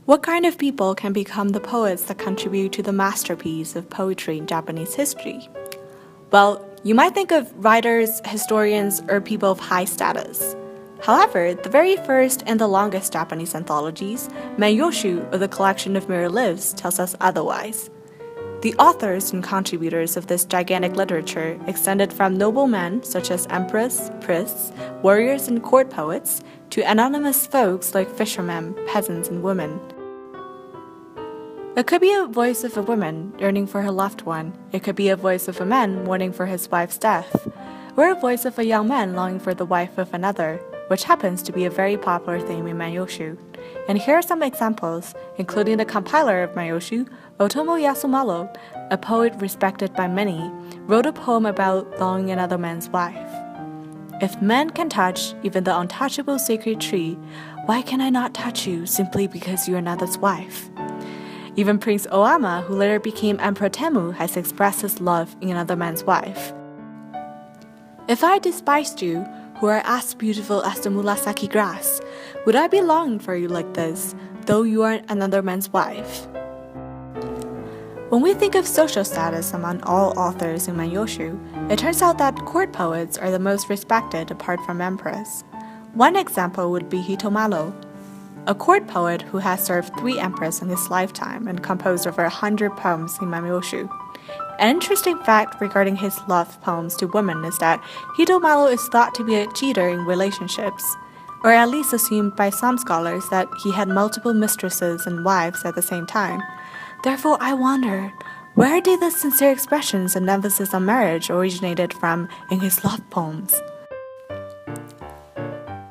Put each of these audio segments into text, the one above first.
What kind of people can become the poets that contribute to the masterpiece of poetry in Japanese history? Well, you might think of writers, historians, or people of high status. However, the very first and the longest Japanese anthologies, Meiyoshu, or the collection of mirror lives, tells us otherwise. The authors and contributors of this gigantic literature extended from noblemen such as emperors, priests, warriors, and court poets, to anonymous folks like fishermen, peasants, and women. It could be a voice of a woman yearning for her loved one. It could be a voice of a man mourning for his wife's death, or a voice of a young man longing for the wife of another, which happens to be a very popular theme in Meiyoshu. And here are some examples, including the compiler of Meiyoshu, Otomo Yasumalo, a poet respected by many, wrote a poem about longing another man's wife. If men can touch even the untouchable sacred tree, why can I not touch you simply because you're another's wife? Even Prince Oama, who later became Emperor Temu, has expressed his love in another man's wife. If I despised you, who are as beautiful as the Murasaki grass, would I be longing for you like this, though you are another man's wife? When we think of social status among all authors in Meiyoshu, it turns out that court poets are the most respected apart from emperors. One example would be Hitomaro, a court poet who has served 3 emperors in his lifetime and composed over 100 poems in Meiyoshu. An interesting fact regarding his love poems to women is that Hitomaro is thought to be a cheater in relationships, or at least assumed by some scholars that he had multiple mistresses and wives at the same time. Therefore, I wonder, where did the sincere expressions and emphasis on marriage originated from in his love poems?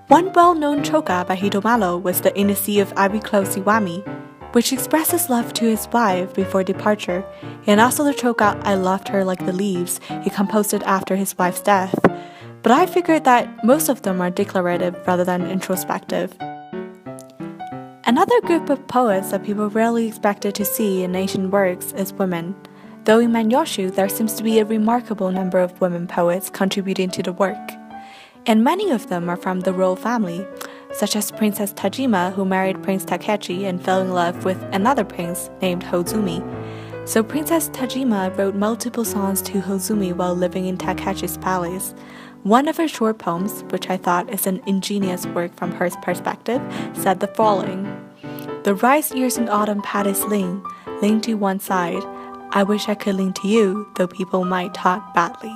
One well-known choka by Hitomaro was the In the Sea of Ivy Close Iwami, which expresses love to his wife before departure, and also the choka I Loved Her Like the Leaves he composed it after his wife's death. But I figured that most of them are declarative rather than introspective. Another group of poets that people rarely expected to see in ancient works is women, though in Meiyoshu there seems to be a remarkable number of women poets contributing to the work. And many of them are from the royal family, such as Princess Tajima, who married Prince Takechi and fell in love with another prince named Hozumi. So Princess Tajima wrote multiple songs to Hozumi while living in Takechi's palace. One of her short poems, which I thought is an ingenious work from her perspective, said the following: "The rice ears in autumn paddies lean to one side. I wish I could lean to you, though people might talk badly."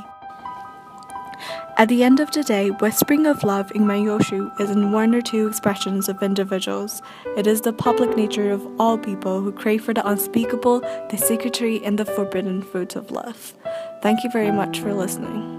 At the end of the day, whispering of love in Meiyoshu isn't one or two expressions of individuals. It is the public nature of all people who crave for the unspeakable, the secretary, and the forbidden fruits of love. Thank you very much for listening.